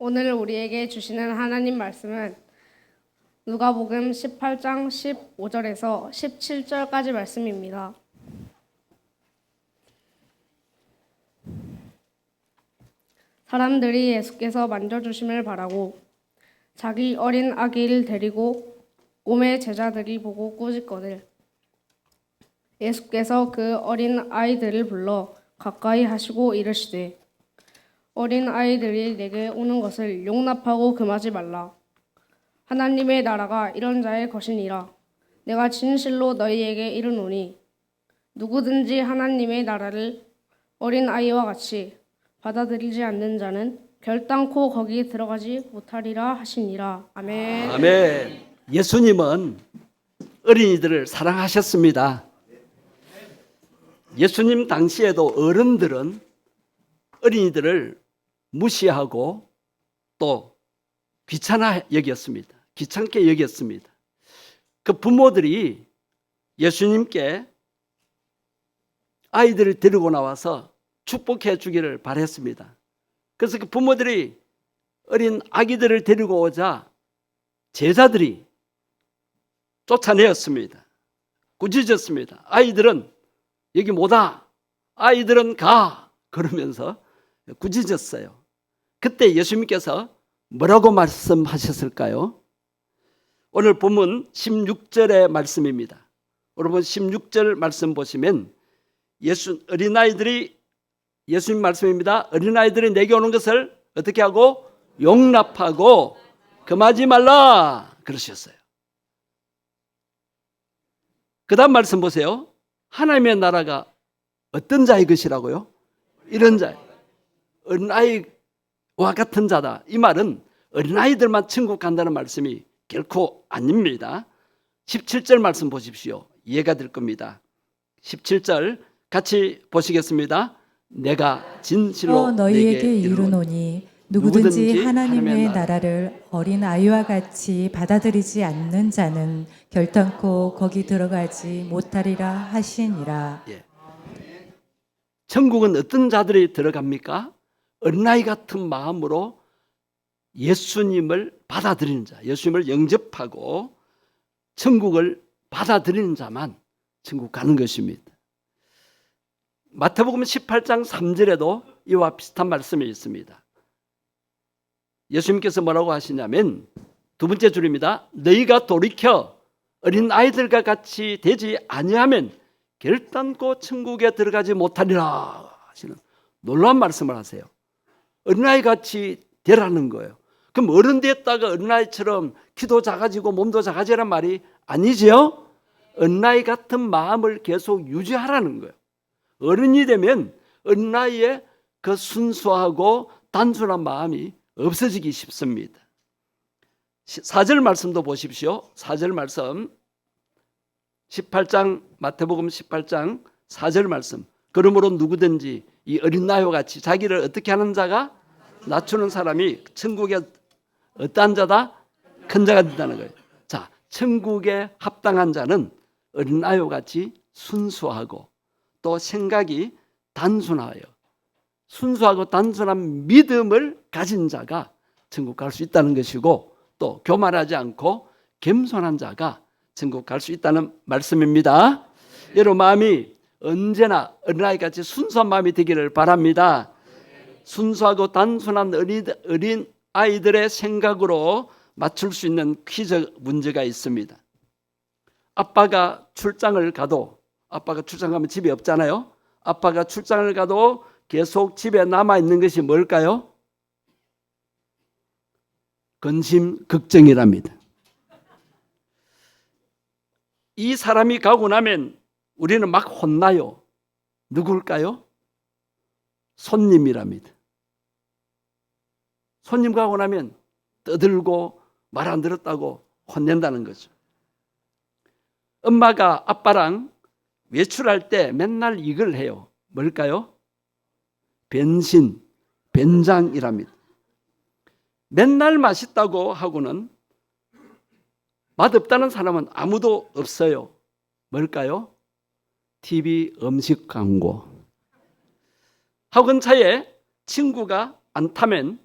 오늘 우리에게 주시는 하나님 말씀은 누가복음 18장 15절에서 17절까지 말씀입니다. 사람들이 예수께서 만져주심을 바라고 자기 어린 아기를 데리고 오매 제자들이 보고 꾸짖거늘 예수께서 그 어린 아이들을 불러 가까이 하시고 이르시되 어린 아이들이 내게 오는 것을 용납하고 금하지 말라. 하나님의 나라가 이런 자의 것이니라. 내가 진실로 너희에게 이르노니 누구든지 하나님의 나라를 어린 아이와 같이 받아들이지 않는 자는 결단코 거기 들어가지 못하리라 하시니라. 아멘. 아멘. 예수님은 어린이들을 사랑하셨습니다. 예수님 당시에도 어른들은 어린이들을 무시하고 또 귀찮게 여겼습니다. 그 부모들이 예수님께 아이들을 데리고 나와서 축복해 주기를 바랬습니다. 그래서 그 부모들이 어린 아기들을 데리고 오자 제자들이 쫓아내었습니다. 꾸짖었습니다. 아이들은 여기 못와, 아이들은 가, 그러면서 꾸짖었어요. 그때 예수님께서 뭐라고 말씀하셨을까요? 오늘 본문 16절의 말씀입니다. 여러분 16절 말씀 보시면 예수님 말씀입니다. 어린아이들이 내게 오는 것을 어떻게 하고? 용납하고 금하지 말라 그러셨어요. 그 다음 말씀 보세요. 하나님의 나라가 어떤 자의 것이라고요? 이런 자, 어린아이와 같은 자다. 이 말은 어린아이들만 천국 간다는 말씀이 결코 아닙니다. 17절 말씀 보십시오. 이해가 될 겁니다. 17절 같이 보시겠습니다. 내가 진실로 너희에게 이르노니 누구든지 하나님의 나라를 어린 아이와 같이 받아들이지 않는 자는 결단코 거기 들어가지 못하리라 하시니라. 예. 천국은 어떤 자들이 들어갑니까? 어린아이 같은 마음으로 예수님을 받아들이는 자, 예수님을 영접하고 천국을 받아들이는 자만 천국 가는 것입니다. 마태복음 18장 3절에도 이와 비슷한 말씀이 있습니다. 예수님께서 뭐라고 하시냐면 두 번째 줄입니다. 너희가 돌이켜 어린 아이들과 같이 되지 아니하면 결단코 천국에 들어가지 못하리라 하시는 놀라운 말씀을 하세요. 어린아이 같이 되라는 거예요. 그럼 어른 됐다가 어린아이처럼 키도 작아지고 몸도 작아지란 말이 아니죠. 어린아이 같은 마음을 계속 유지하라는 거예요. 어른이 되면 어린아이의 그 순수하고 단순한 마음이 없어지기 쉽습니다. 4절 말씀도 보십시오. 4절 말씀 18장 마태복음 18장 4절 말씀. 그러므로 누구든지 이 어린아이와 같이 자기를 어떻게 하는 자가 낮추는 사람이 천국에 어떠한 자다? 큰 자가 된다는 거예요. 자, 천국에 합당한 자는 어린아이와 같이 순수하고 또 생각이 단순하여 순수하고 단순한 믿음을 가진 자가 천국 갈 수 있다는 것이고 또 교만하지 않고 겸손한 자가 천국 갈 수 있다는 말씀입니다. 여러분 마음이 언제나 어린아이같이 순수한 마음이 되기를 바랍니다. 순수하고 단순한 어린 아이들의 생각으로 맞출 수 있는 퀴즈 문제가 있습니다. 아빠가 출장을 가도 아빠가 출장 가면 집에 없잖아요. 아빠가 출장을 가도 계속 집에 남아있는 것이 뭘까요? 근심, 걱정이랍니다. 이 사람이 가고 나면 우리는 막 혼나요. 누굴까요? 손님이랍니다. 손님 가고 나면 떠들고 말 안 들었다고 혼낸다는 거죠. 엄마가 아빠랑 외출할 때 맨날 이걸 해요. 뭘까요? 변신, 변장이랍니다. 맨날 맛있다고 하고는 맛없다는 사람은 아무도 없어요. 뭘까요? TV 음식 광고. 학원 차에 친구가 안 타면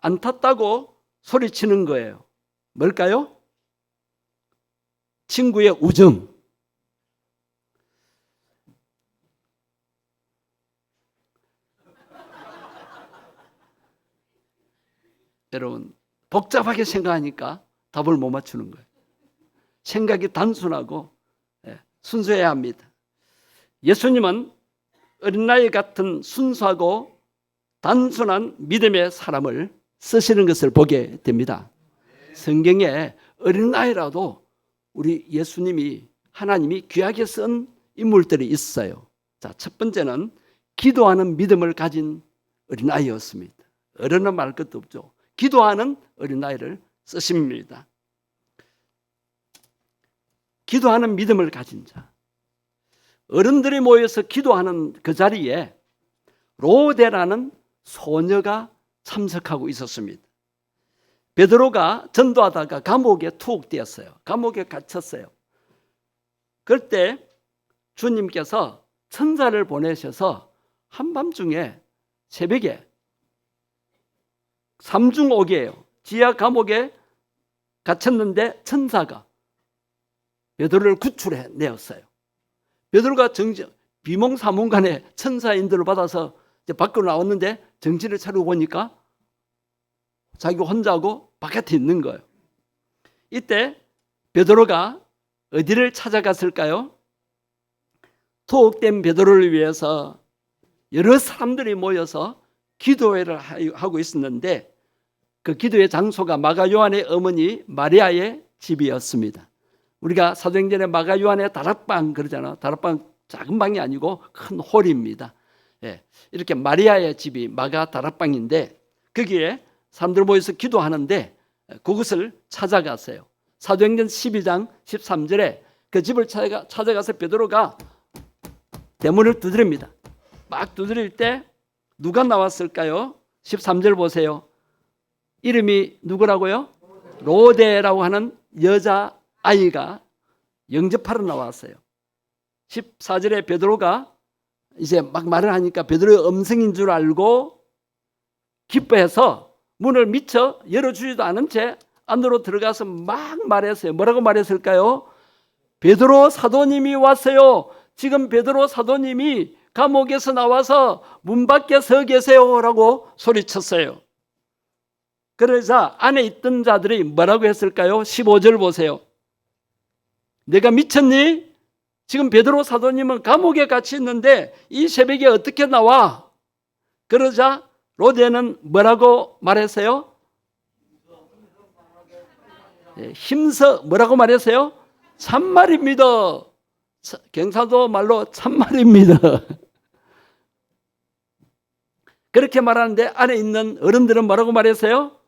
안 탔다고 소리치는 거예요. 뭘까요? 친구의 우정. 여러분, 복잡하게 생각하니까 답을 못 맞추는 거예요. 생각이 단순하고 순수해야 합니다. 예수님은 어린아이 같은 순수하고 단순한 믿음의 사람을 쓰시는 것을 보게 됩니다. 성경에 어린아이라도 우리 예수님이, 하나님이 귀하게 쓴 인물들이 있어요. 자, 첫 번째는 기도하는 믿음을 가진 어린아이였습니다. 어른은 말 것도 없죠. 기도하는 어린아이를 쓰십니다. 기도하는 믿음을 가진 자. 어른들이 모여서 기도하는 그 자리에 로데라는 소녀가 참석하고 있었습니다. 베드로가 전도하다가 감옥에 투옥되었어요. 감옥에 갇혔어요. 그럴 때 주님께서 천사를 보내셔서 한밤중에 새벽에 삼중옥이에요. 지하 감옥에 갇혔는데 천사가 베드로를 구출해 내었어요. 베드로가 비몽사몽간에 천사의 인도를 받아서 이제 밖으로 나왔는데 정신을 차리고 보니까 자기 혼자고 바깥에 있는 거예요. 이때 베드로가 어디를 찾아갔을까요? 투옥된 베드로를 위해서 여러 사람들이 모여서 기도회를 하고 있었는데 그 기도의 장소가 마가 요한의 어머니 마리아의 집이었습니다. 우리가 사도행전에 마가 요한의 다락방 그러잖아요. 다락방 작은 방이 아니고 큰 홀입니다. 이렇게 마리아의 집이 마가 다락방인데 거기에 사람들 모여서 기도하는데 그곳을 찾아갔어요. 사도행전 12장 13절에 그 집을 찾아가서 베드로가 대문을 두드립니다. 막 두드릴 때 누가 나왔을까요? 13절 보세요. 이름이 누구라고요? 로데라고 하는 여자아이가 영접하러 나왔어요. 14절에 베드로가 이제 막 말을 하니까 베드로의 음성인 줄 알고 기뻐해서 문을 미처 열어주지도 않은 채 안으로 들어가서 막 말했어요. 뭐라고 말했을까요? 베드로 사도님이 왔어요. 지금 베드로 사도님이 감옥에서 나와서 문 밖에 서 계세요라고 소리쳤어요. 그러자 안에 있던 자들이 뭐라고 했을까요? 15절 보세요. 내가 미쳤니? 지금 베드로 사도님은 감옥에 갇혀 있는데 이 새벽에 어떻게 나와? 그러자 로데는 뭐라고 말했어요? 힘써 뭐라고 말했어요? 참말입니다. 경상도 말로 참말입니다. 그렇게 말하는데 안에 있는 어른들은 뭐라고 말했어요?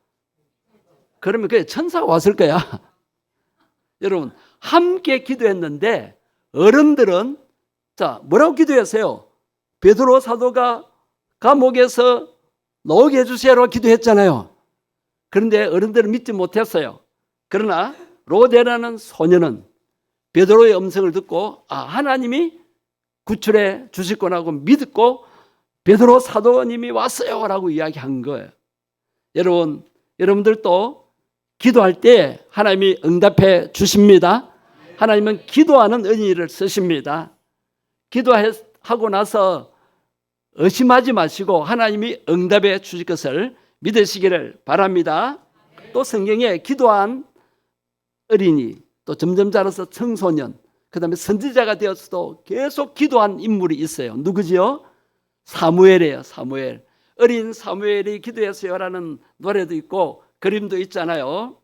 그러면 그게 천사가 왔을 거야. 여러분 함께 기도했는데 어른들은 자 뭐라고 기도했어요? 베드로 사도가 감옥에서 나오게 해주세요라고 기도했잖아요. 그런데 어른들은 믿지 못했어요. 그러나 로데라는 소녀는 베드로의 음성을 듣고 하나님이 구출해 주실 거라고 믿고 베드로 사도님이 왔어요 라고 이야기한 거예요. 여러분들도 기도할 때 하나님이 응답해 주십니다. 하나님은 기도하는 은혜를 쓰십니다. 기도하고 나서 의심하지 마시고 하나님이 응답해 주실 것을 믿으시기를 바랍니다. 또 성경에 기도한 어린이, 또 점점 자라서 청소년, 그 다음에 선지자가 되어서도 계속 기도한 인물이 있어요. 누구지요? 사무엘이에요. 사무엘. 어린 사무엘이 기도했어요라는 노래도 있고 그림도 있잖아요.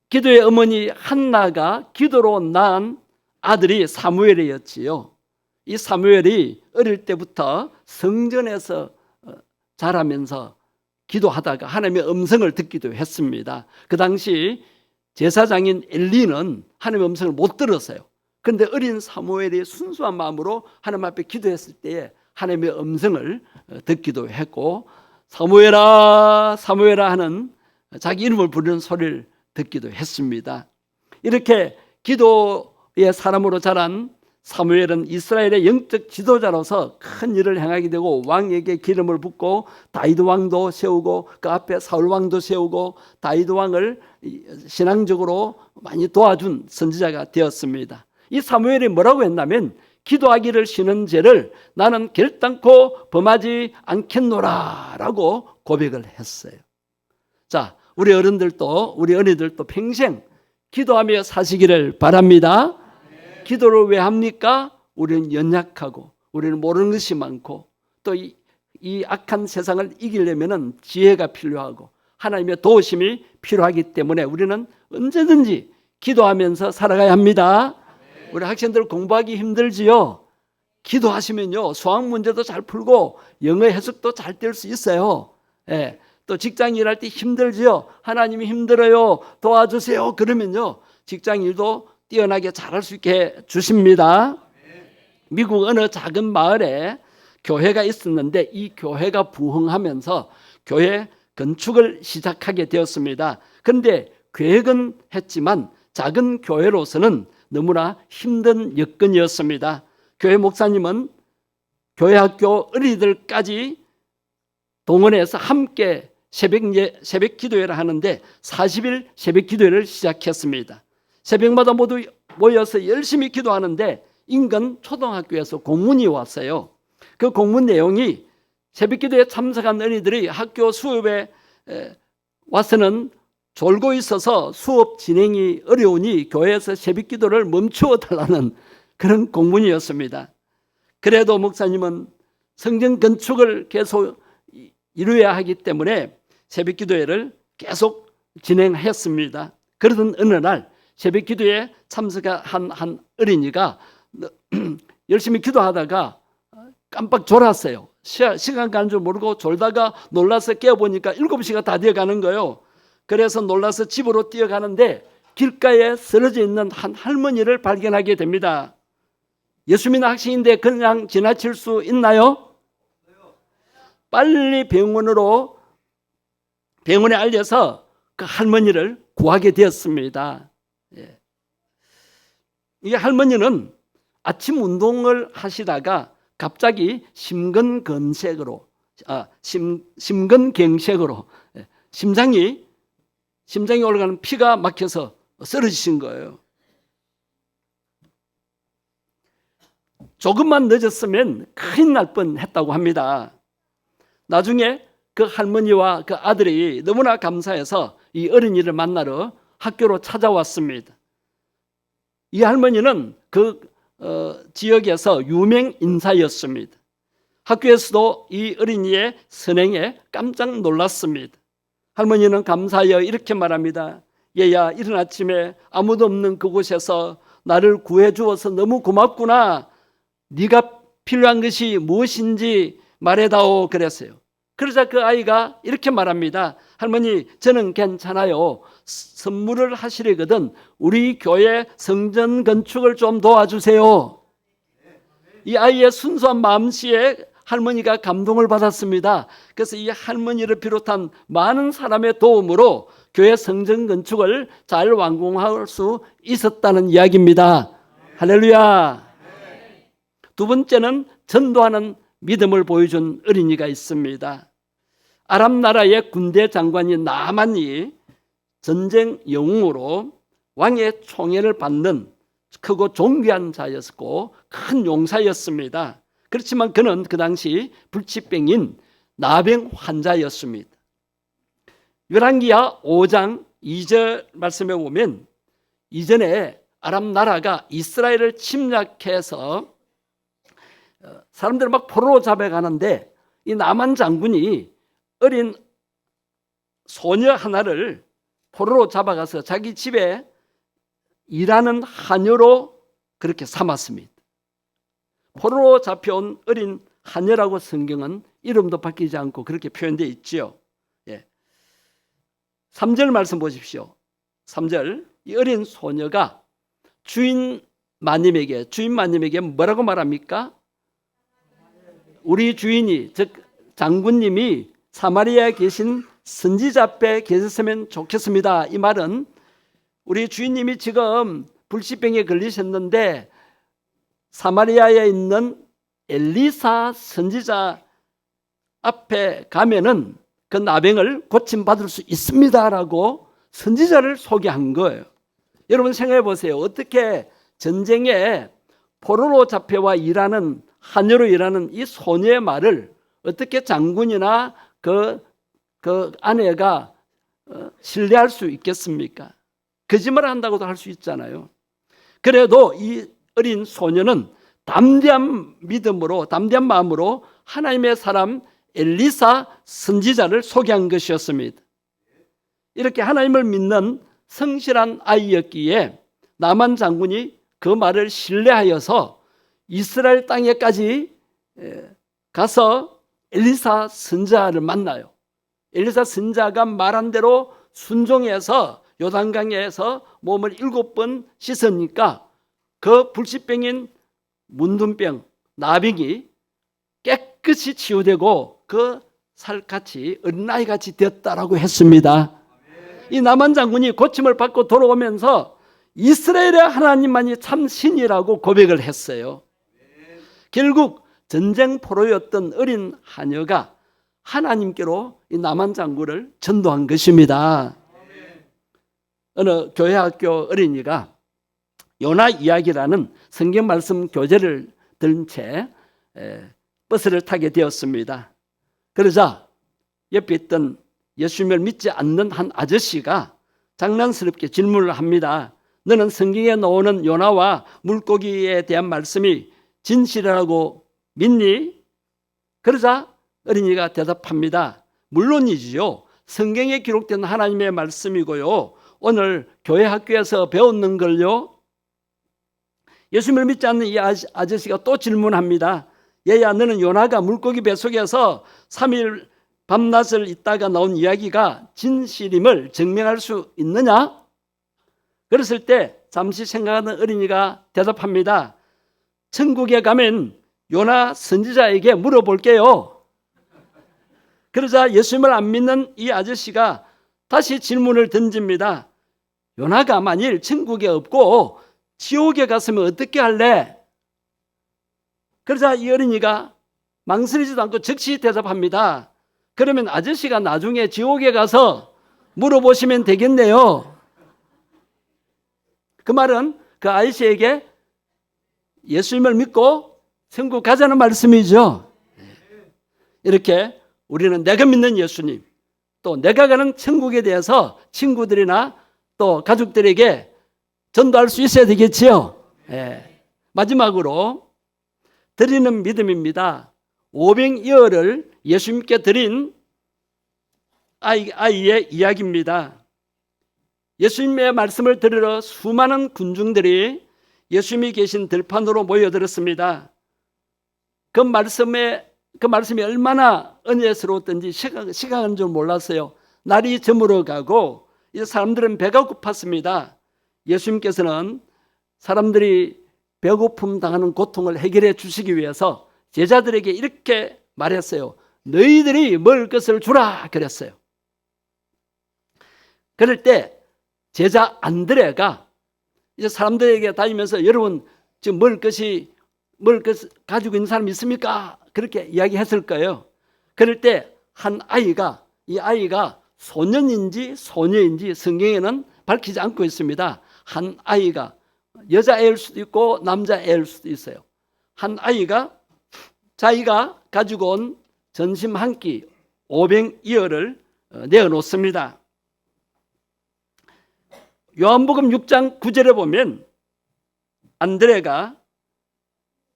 기도의 어머니 한나가 기도로 낳은 아들이 사무엘이었지요. 이 사무엘이 어릴 때부터 성전에서 자라면서 기도하다가 하나님의 음성을 듣기도 했습니다. 그 당시 제사장인 엘리는 하나님의 음성을 못 들었어요. 그런데 어린 사무엘이 순수한 마음으로 하나님 앞에 기도했을 때에 하나님의 음성을 듣기도 했고 사무엘아 사무엘아 하는 자기 이름을 부르는 소리를 듣기도 했습니다. 이렇게 기도의 사람으로 자란 사무엘은 이스라엘의 영적 지도자로서 큰 일을 행하게 되고 왕에게 기름을 붓고 다윗 왕도 세우고 그 앞에 사울 왕도 세우고 다윗 왕을 신앙적으로 많이 도와준 선지자가 되었습니다. 이 사무엘이 뭐라고 했냐면 기도하기를 쉬는 죄를 나는 결단코 범하지 않겠노라 라고 고백을 했어요. 자, 우리 어른들도 우리 언니들도 평생 기도하며 사시기를 바랍니다. 기도를 왜 합니까? 우리는 연약하고 우리는 모르는 것이 많고 또 이 악한 세상을 이기려면 지혜가 필요하고 하나님의 도우심이 필요하기 때문에 우리는 언제든지 기도하면서 살아가야 합니다. 우리 학생들 공부하기 힘들지요? 기도하시면요 수학 문제도 잘 풀고 영어 해석도 잘 될 수 있어요. 예. 또 직장 일할 때 힘들지요? 하나님이 힘들어요 도와주세요 그러면요 직장 일도 뛰어나게 잘할 수 있게 주십니다. 미국 어느 작은 마을에 교회가 있었는데 이 교회가 부흥하면서 교회 건축을 시작하게 되었습니다. 그런데 계획은 했지만 작은 교회로서는 너무나 힘든 여건이었습니다. 교회 목사님은 교회 학교 어린이들까지 동원해서 함께 새벽 기도회를 하는데 40일 새벽 기도회를 시작했습니다. 새벽마다 모두 모여서 열심히 기도하는데 인근 초등학교에서 공문이 왔어요. 그 공문 내용이 새벽기도에 참석한 어린이들이 학교 수업에 와서는 졸고 있어서 수업 진행이 어려우니 교회에서 새벽기도를 멈추어 달라는 그런 공문이었습니다. 그래도 목사님은 성전 건축을 계속 이루어야 하기 때문에 새벽기도회를 계속 진행했습니다. 그러던 어느 날 새벽기도에 참석한 한 어린이가 열심히 기도하다가 깜빡 졸았어요. 시간 가는 줄 모르고 졸다가 놀라서 깨어보니까 7시가 다 되어가는 거예요. 그래서 놀라서 집으로 뛰어가는데 길가에 쓰러져 있는 한 할머니를 발견하게 됩니다. 예수 믿는 학생인데 그냥 지나칠 수 있나요? 빨리 병원에 알려서 그 할머니를 구하게 되었습니다. 이 할머니는 아침 운동을 하시다가 갑자기 심근경색으로 심장이 올라가는 피가 막혀서 쓰러지신 거예요. 조금만 늦었으면 큰일 날 뻔했다고 합니다. 나중에 그 할머니와 그 아들이 너무나 감사해서 이 어린이를 만나러 학교로 찾아왔습니다. 이 할머니는 그 지역에서 유명 인사였습니다. 학교에서도 이 어린이의 선행에 깜짝 놀랐습니다. 할머니는 감사하여 이렇게 말합니다. 얘야, 이른 아침에 아무도 없는 그곳에서 나를 구해 주어서 너무 고맙구나. 네가 필요한 것이 무엇인지 말해다오 그랬어요. 그러자 그 아이가 이렇게 말합니다. 할머니, 저는 괜찮아요. 선물을 하시려거든 우리 교회 성전 건축을 좀 도와주세요. 이 아이의 순수한 마음씨에 할머니가 감동을 받았습니다. 그래서 이 할머니를 비롯한 많은 사람의 도움으로 교회 성전 건축을 잘 완공할 수 있었다는 이야기입니다. 할렐루야. 두 번째는 전도하는 믿음을 보여준 어린이가 있습니다. 아람 나라의 군대 장관인 나만이 전쟁 영웅으로 왕의 총애를 받는 크고 존귀한 자였고 큰 용사였습니다. 그렇지만 그는 그 당시 불치병인 나병 환자였습니다. 열왕기하 5장 2절 말씀에 보면 이전에 아람 나라가 이스라엘을 침략해서 사람들을 막 포로로 잡아가는데 이 나만 장군이 어린 소녀 하나를 포로로 잡아가서 자기 집에 일하는 하녀로 그렇게 삼았습니다. 포로로 잡혀온 어린 하녀라고 성경은 이름도 바뀌지 않고 그렇게 표현되어 있지요. 3절 말씀 보십시오. 3절, 이 어린 소녀가 주인 마님에게 뭐라고 말합니까? 우리 주인이, 즉 장군님이 사마리아에 계신 선지자 앞에 계셨으면 좋겠습니다. 이 말은 우리 주인님이 지금 불치병에 걸리셨는데 사마리아에 있는 엘리사 선지자 앞에 가면은 그 나병을 고침받을 수 있습니다라고 선지자를 소개한 거예요. 여러분 생각해 보세요. 어떻게 전쟁에 포로로 잡혀와 일하는, 하녀로 일하는 이 소녀의 말을 어떻게 장군이나 그 아내가 신뢰할 수 있겠습니까? 거짓말을 한다고도 할 수 있잖아요. 그래도 이 어린 소녀는 담대한 믿음으로, 담대한 마음으로 하나님의 사람 엘리사 선지자를 소개한 것이었습니다. 이렇게 하나님을 믿는 성실한 아이였기에 나만 장군이 그 말을 신뢰하여서 이스라엘 땅에까지 가서 엘리사 선지자를 만나요. 엘리사 선지자가 말한 대로 순종해서 요단강에서 몸을 7번 씻으니까 그 불치병인 문둥병, 나병이 깨끗이 치유되고 그 살같이 어린아이같이 되었다라고 했습니다. 이 나만 장군이 고침을 받고 돌아오면서 이스라엘의 하나님만이 참 신이라고 고백을 했어요. 결국 전쟁 포로였던 어린 하녀가 하나님께로 이 나만 장군을 전도한 것입니다. 어느 교회 학교 어린이가 요나 이야기라는 성경 말씀 교재를 든 채 버스를 타게 되었습니다. 그러자 옆에 있던 예수님을 믿지 않는 한 아저씨가 장난스럽게 질문을 합니다. 너는 성경에 나오는 요나와 물고기에 대한 말씀이 진실이라고 믿니? 그러자 어린이가 대답합니다. 물론이지요. 성경에 기록된 하나님의 말씀이고요. 오늘 교회 학교에서 배웠는 걸요. 예수님을 믿지 않는 이 아저씨가 또 질문합니다. 얘야, 너는 요나가 물고기 뱃속에서 3일 밤낮을 있다가 나온 이야기가 진실임을 증명할 수 있느냐? 그랬을 때 잠시 생각하는 어린이가 대답합니다. 천국에 가면 요나 선지자에게 물어볼게요. 그러자 예수님을 안 믿는 이 아저씨가 다시 질문을 던집니다. 요나가 만일 천국에 없고 지옥에 갔으면 어떻게 할래? 그러자 이 어린이가 망설이지도 않고 즉시 대답합니다. 그러면 아저씨가 나중에 지옥에 가서 물어보시면 되겠네요. 그 말은 그 아저씨에게 예수님을 믿고 천국 가자는 말씀이죠. 이렇게 우리는 내가 믿는 예수님, 또 내가 가는 천국에 대해서 친구들이나 또 가족들에게 전도할 수 있어야 되겠지요. 마지막으로 드리는 믿음입니다. 오병이어를 예수님께 드린 아이의 이야기입니다. 예수님의 말씀을 들으러 수많은 군중들이 예수님이 계신 들판으로 모여들었습니다. 그 말씀이 얼마나 은혜스러웠던지 시간은 줄 몰랐어요. 날이 저물어 가고 이 사람들은 배가 고팠습니다. 예수님께서는 사람들이 배고픔 당하는 고통을 해결해 주시기 위해서 제자들에게 이렇게 말했어요. 너희들이 먹을 것을 주라 그랬어요. 그럴 때 제자 안드레가 이제 사람들에게 다니면서 여러분 지금 먹을 것 가지고 있는 사람 있습니까? 그렇게 이야기했을 거예요. 그럴 때 한 아이가, 이 아이가 소년인지 소녀인지 성경에는 밝히지 않고 있습니다. 한 아이가 여자애일 수도 있고 남자애일 수도 있어요. 한 아이가 자기가 가지고 온 전심 한 끼 오병이어를 내어놓습니다. 요한복음 6장 9절에 보면 안드레가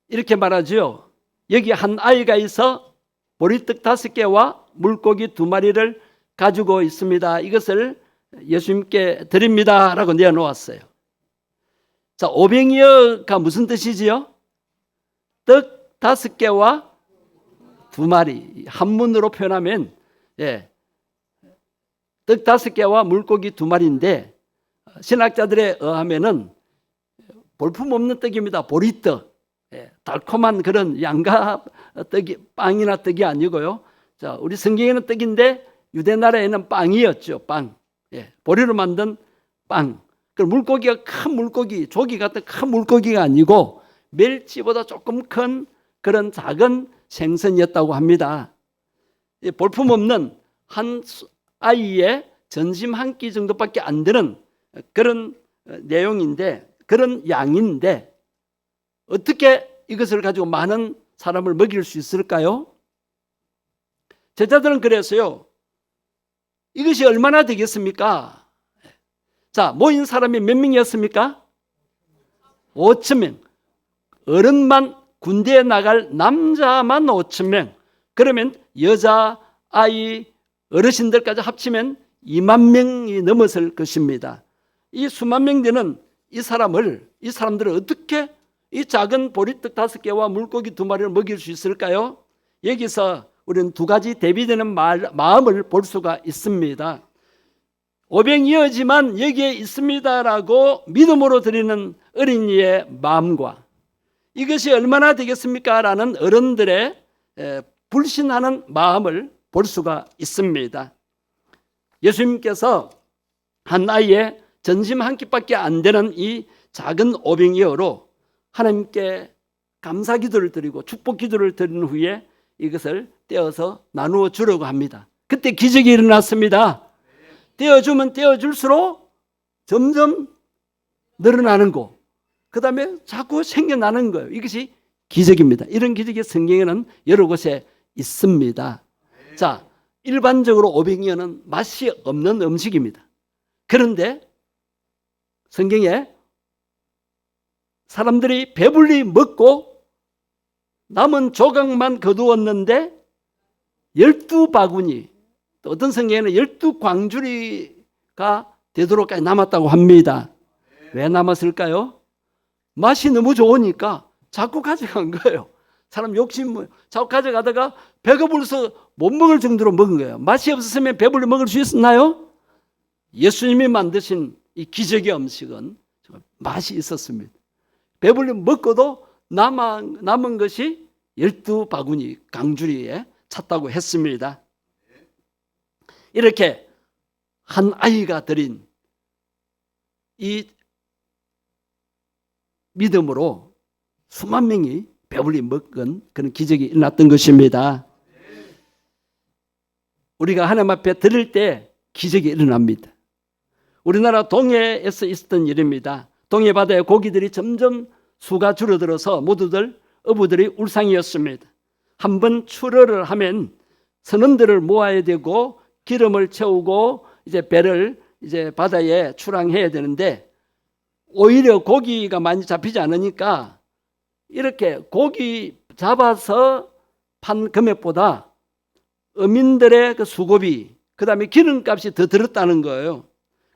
이렇게 말하죠. 여기 한 아이가 있어 보리떡 5개와 물고기 2마리를 가지고 있습니다. 이것을 예수님께 드립니다 라고 내어놓았어요. 자, 오병이어가 무슨 뜻이지요? 떡 5개와 2마리. 한문으로 표현하면 떡 5개와 물고기 2마리인데 신학자들에 의하면은 볼품없는 떡입니다. 보리떡. 달콤한 그런 양가 떡이, 빵이나 떡이 아니고요. 자, 우리 성경에는 떡인데 유대 나라에는 빵이었죠. 빵. 보리로 만든 빵. 그 물고기가 큰 물고기, 조기 같은 큰 물고기가 아니고 멸치보다 조금 큰 그런 작은 생선이었다고 합니다. 볼품없는 한 아이의 전심 한 끼 정도밖에 안 되는 그런 내용인데, 그런 양인데 어떻게 이것을 가지고 많은 사람을 먹일 수 있을까요? 제자들은 그래서요, 이것이 얼마나 되겠습니까? 자, 모인 사람이 몇 명이었습니까? 5,000명. 어른만, 군대에 나갈 남자만 5,000명. 그러면 여자, 아이, 어르신들까지 합치면 2만 명이 넘었을 것입니다. 이 수만 명 되는 이 사람들을 어떻게 이 작은 보리떡 5개와 물고기 2마리를 먹일 수 있을까요? 여기서 우리는 두 가지 대비되는 마음을 볼 수가 있습니다. 오병이어지만 여기에 있습니다라고 믿음으로 드리는 어린이의 마음과, 이것이 얼마나 되겠습니까? 라는 어른들의 불신하는 마음을 볼 수가 있습니다. 예수님께서 한 아이의 전심 한 끼밖에 안 되는 이 작은 오병이어로 하나님께 감사 기도를 드리고 축복 기도를 드린 후에 이것을 떼어서 나누어 주려고 합니다. 그때 기적이 일어났습니다. 떼어주면 떼어줄수록 점점 늘어나는 거, 그 다음에 자꾸 생겨나는 거예요. 이것이 기적입니다. 이런 기적이 성경에는 여러 곳에 있습니다. 자, 일반적으로 오병이어는 맛이 없는 음식입니다. 그런데 성경에 사람들이 배불리 먹고 남은 조각만 거두었는데 12바구니, 또 어떤 성경에는 12광주리가 되도록까지 남았다고 합니다. 왜 남았을까요? 맛이 너무 좋으니까 자꾸 가져간 거예요. 사람 욕심, 자꾸 가져가다가 배가 불러서 못 먹을 정도로 먹은 거예요. 맛이 없었으면 배불리 먹을 수 있었나요? 예수님이 만드신 이 기적의 음식은 맛이 있었습니다. 배불리 먹고도 남은 것이 12바구니 강주리에 찼다고 했습니다. 이렇게 한 아이가 드린 이 믿음으로 수만 명이 배불리 먹은 그런 기적이 일어났던 것입니다. 우리가 하나님 앞에 드릴 때 기적이 일어납니다. 우리나라 동해에서 있었던 일입니다. 동해 바다의 고기들이 점점 수가 줄어들어서 모두들 어부들이 울상이었습니다. 한번 출어를 하면 선원들을 모아야 되고 기름을 채우고 이제 배를 이제 바다에 출항해야 되는데, 오히려 고기가 많이 잡히지 않으니까 이렇게 고기 잡아서 판 금액보다 어민들의 그 수고비, 그 다음에 기름값이 더 들었다는 거예요.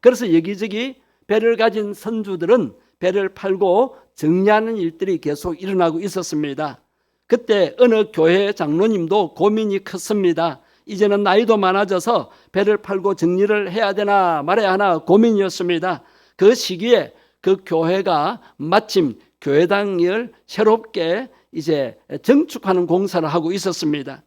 그래서 여기저기 배를 가진 선주들은 배를 팔고 정리하는 일들이 계속 일어나고 있었습니다. 그때 어느 교회 장로님도 고민이 컸습니다. 이제는 나이도 많아져서 배를 팔고 정리를 해야 되나 말아야 하나 고민이었습니다. 그 시기에 그 교회가 마침 교회당을 새롭게 이제 증축하는 공사를 하고 있었습니다.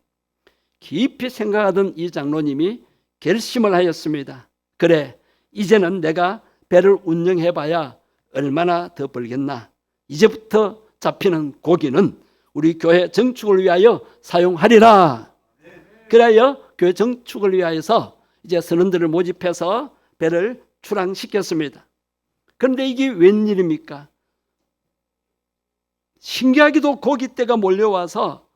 깊이 생각하던 이 장로님이 결심을 하였습니다. 그래, 이제는 내가 배를 운영해봐야 얼마나 더 벌겠나. 이제부터 잡히는 고기는 우리 교회 정축을 위하여 사용하리라. 그래야 교회 정축을 위하여서 이제 선원들을 모집해서 배를 출항시켰습니다. 그런데 이게 웬일입니까? 신기하게도 고깃대가 몰려와서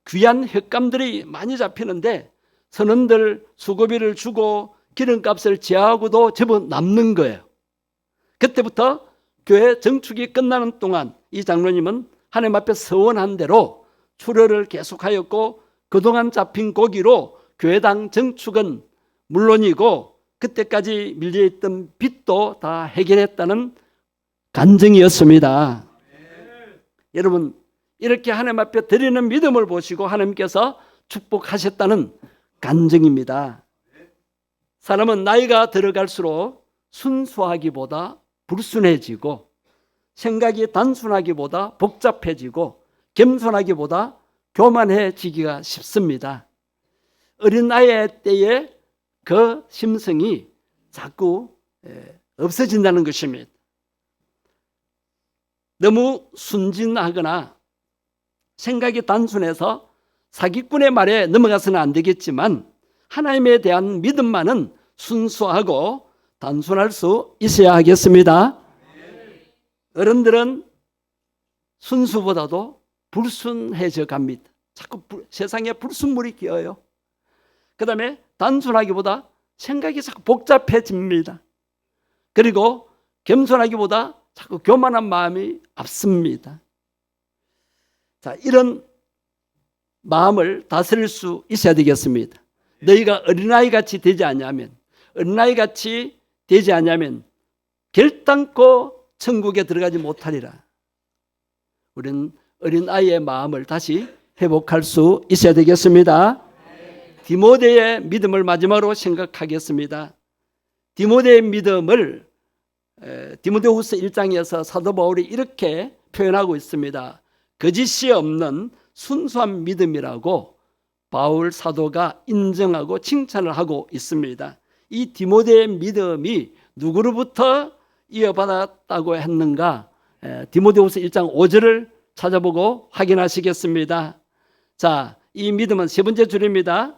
귀한 횟감들이 많이 잡히는데 선원들 수고비를 주고 기름값을 제하고도 제법 남는 거예요. 그때부터 교회 정축이 끝나는 동안 이 장로님은 하나님 앞에 서원한 대로 출어를 계속하였고, 그동안 잡힌 고기로 교회당 정축은 물론이고 그때까지 밀려있던 빚도 다 해결했다는 간증이었습니다. 여러분, 이렇게 하나님 앞에 드리는 믿음을 보시고 하나님께서 축복하셨다는 간증입니다. 사람은 나이가 들어갈수록 순수하기보다 불순해지고, 생각이 단순하기보다 복잡해지고, 겸손하기보다 교만해지기가 쉽습니다. 어린아이의 때에 그 심성이 자꾸 없어진다는 것입니다. 너무 순진하거나 생각이 단순해서 사기꾼의 말에 넘어가서는 안 되겠지만 하나님에 대한 믿음만은 순수하고 단순할 수 있어야 하겠습니다. 어른들은 순수보다도 불순해져 갑니다. 자꾸 세상에 불순물이 끼어요. 그 다음에 단순하기보다 생각이 자꾸 복잡해집니다. 그리고 겸손하기보다 자꾸 교만한 마음이 앞섭니다. 자, 이런 마음을 다스릴 수 있어야 되겠습니다. 너희가 어린아이같이 되지 않냐면, 어린아이같이 되지 않냐면 결단코 천국에 들어가지 못하리라. 우리는 어린아이의 마음을 다시 회복할 수 있어야 되겠습니다. 디모데의 믿음을 마지막으로 생각하겠습니다. 디모데의 믿음을 디모데후서 1장에서 사도 바울이 이렇게 표현하고 있습니다. 거짓이 없는 순수한 믿음이라고 바울 사도가 인정하고 칭찬을 하고 있습니다. 이 디모데의 믿음이 누구로부터 이어받았다고 했는가? 디모데후서 1장 5절을 찾아보고 확인하시겠습니다. 자, 이 믿음은 세 번째 줄입니다.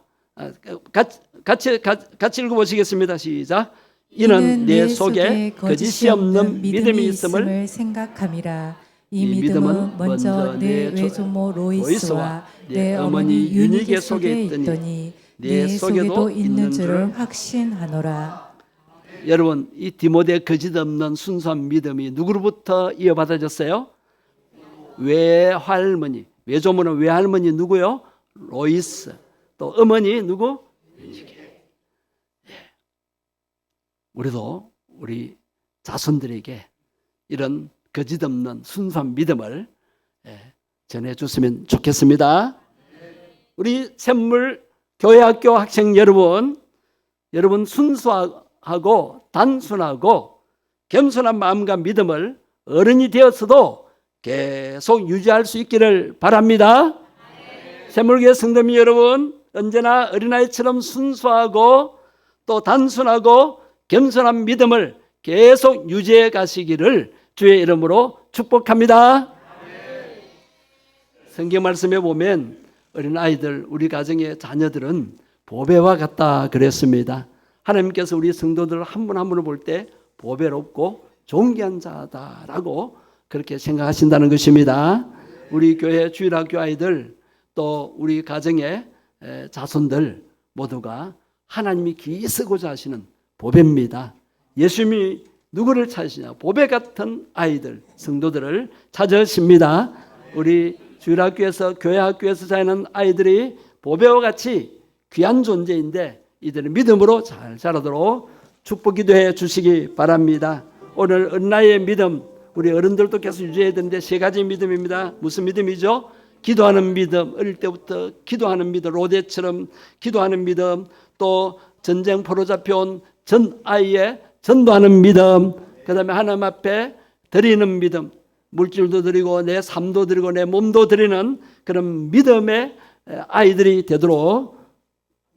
같이 읽어보시겠습니다. 시작. 이는 내 속에 거짓이 없는 믿음이 있음을 생각함이라. 이 믿음은 먼저 내 외조모 로이스와 내 어머니 유니게 속에 있더니 내 속에도 있는 줄을 확신하노라. 여러분, 이 디모데 거짓 없는 순수한 믿음이 누구로부터 이어받아졌어요? 외할머니. 외조모는 외할머니 누구요? 로이스. 또 어머니 누구? 우리도 우리 자손들에게 이런 거짓 없는 순수한 믿음을 전해줬으면 좋겠습니다. 우리 샘물 교회학교 학생 여러분 순수하고 단순하고 겸손한 마음과 믿음을 어른이 되어서도 계속 유지할 수 있기를 바랍니다. 샘물교회 성도님 여러분, 언제나 어린아이처럼 순수하고 또 단순하고 겸손한 믿음을 계속 유지해 가시기를 주의 이름으로 축복합니다. 성경 말씀에 보면 어린아이들, 우리 가정의 자녀들은 보배와 같다 그랬습니다. 하나님께서 우리 성도들 한 분 한 분을 볼 때 보배롭고 존귀한 자다라고 그렇게 생각하신다는 것입니다. 우리 교회 주일학교 아이들 또 우리 가정의 자손들 모두가 하나님이 귀히 쓰고자 하시는 보배입니다. 예수님이 누구를 찾으시냐? 보배 같은 아이들, 성도들을 찾으십니다. 우리 주일학교에서 교회학교에서 자라는 아이들이 보배와 같이 귀한 존재인데 이들은 믿음으로 잘 자라도록 축복 기도해 주시기 바랍니다. 오늘 어린아이의 믿음, 우리 어른들도 계속 유지해야 되는데 세 가지 믿음입니다. 무슨 믿음이죠? 기도하는 믿음, 어릴 때부터 기도하는 믿음, 로데처럼 기도하는 믿음, 또 전쟁 포로 잡혀온 전 아이의 전도하는 믿음, 그 다음에 하나님 앞에 드리는 믿음, 물질도 드리고 내 삶도 드리고 내 몸도 드리는 그런 믿음의 아이들이 되도록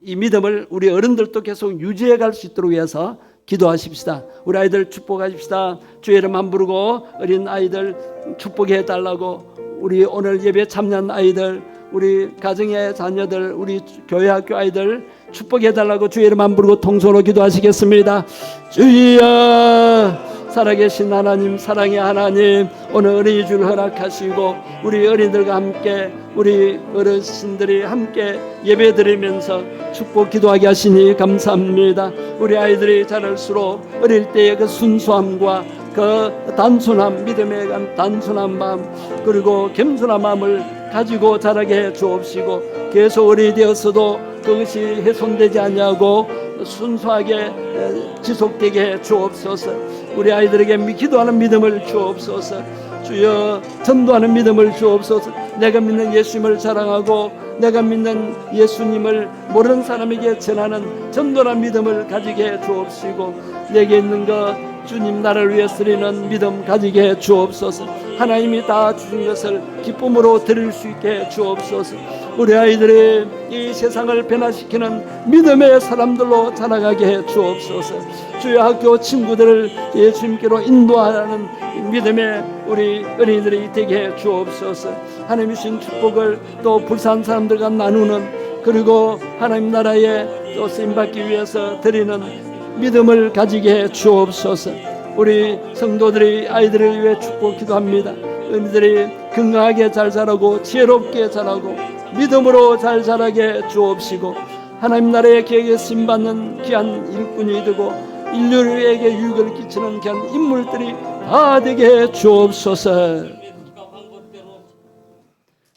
이 믿음을 우리 어른들도 계속 유지해 갈 수 있도록 위해서 기도하십시다. 우리 아이들 축복하십시다. 주의 이름만 부르고 어린 아이들 축복해 달라고, 우리 오늘 예배 참여한 아이들, 우리 가정의 자녀들, 우리 교회학교 아이들 축복해 달라고 주의 이름만 부르고 통성으로 기도하시겠습니다. 주여, 살아계신 하나님, 사랑의 하나님, 오늘 어린이 주를 허락하시고 우리 어린이들과 함께 우리 어르신들이 함께 예배드리면서 축복 기도하게 하시니 감사합니다. 우리 아이들이 자랄수록 어릴 때의 그 순수함과 그 단순한 믿음의 단순한 마음 그리고 겸손한 마음을 가지고 자라게 해 주옵시고 계속 어린이 되어서도 그것이 훼손되지 않냐고 순수하게 지속되게 해 주옵소서. 우리 아이들에게 기도하는 믿음을 주옵소서. 주여, 전도하는 믿음을 주옵소서. 내가 믿는 예수님을 자랑하고 내가 믿는 예수님을 모르는 사람에게 전하는 전도나 믿음을 가지게 해 주옵시고, 내게 있는 것 주님 나라를 위해 쓰리는 믿음 가지게 해 주옵소서. 하나님이 다 주신 것을 기쁨으로 드릴 수 있게 해 주옵소서. 우리 아이들이 이 세상을 변화시키는 믿음의 사람들로 자라가게 해 주옵소서. 주의 학교 친구들을 예수님께로 인도하는 믿음의 우리 어린이들이 되게 해 주옵소서. 하나님 주신 축복을 또 불쌍한 사람들과 나누는, 그리고 하나님 나라에 또 쓰임받기 위해서 드리는 믿음을 가지게 해 주옵소서. 우리 성도들이 아이들을 위해 축복 기도합니다. 어린이들이 건강하게 잘 자라고 지혜롭게 자라고 믿음으로 잘 자라게 해 주옵시고, 하나님 나라의 계획에 쓰임받는 귀한 일꾼이 되고 인류에게 유익을 끼치는 귀한 인물들이 다 되게 해 주옵소서.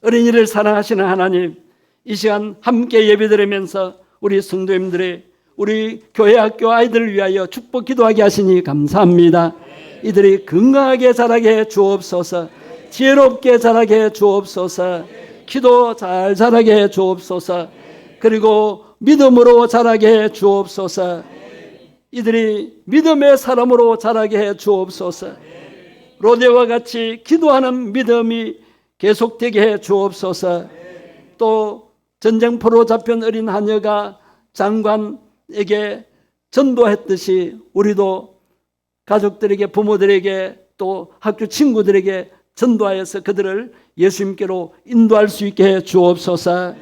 어린이를 사랑하시는 하나님, 이 시간 함께 예배드리면서 우리 성도님들이 우리 교회 학교 아이들을 위하여 축복 기도하게 하시니 감사합니다. 이들이 건강하게 자라게 해 주옵소서. 지혜롭게 자라게 해 주옵소서. 기도 잘 자라게 해 주옵소서. 그리고 믿음으로 자라게 해 주옵소서. 이들이 믿음의 사람으로 자라게 해 주옵소서. 로데와 같이 기도하는 믿음이 계속되게 해 주옵소서. 또 전쟁포로 잡힌 어린 하녀가 장관에게 전도했듯이 우리도 가족들에게, 부모들에게, 또 학교 친구들에게 전도하여서 그들을 예수님께로 인도할 수 있게 해 주옵소서.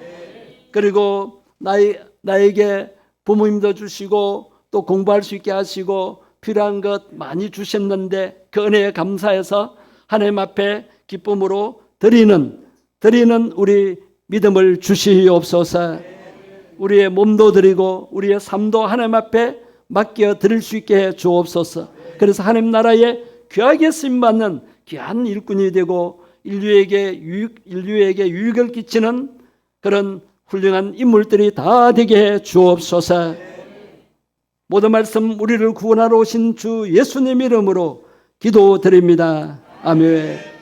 그리고 나에게 부모님도 주시고 또 공부할 수 있게 하시고 필요한 것 많이 주셨는데 그 은혜에 감사해서 하나님 앞에 기쁨으로 드리는 우리 믿음을 주시옵소서. 우리의 몸도 드리고 우리의 삶도 하나님 앞에 맡겨 드릴 수 있게 해 주옵소서. 그래서 하나님 나라에 귀하게 쓰임받는 귀한 일꾼이 되고 인류에게 유익을 끼치는 그런 훌륭한 인물들이 다 되게 해 주옵소서. 모든 말씀 우리를 구원하러 오신 주 예수님 이름으로 기도드립니다. 아멘.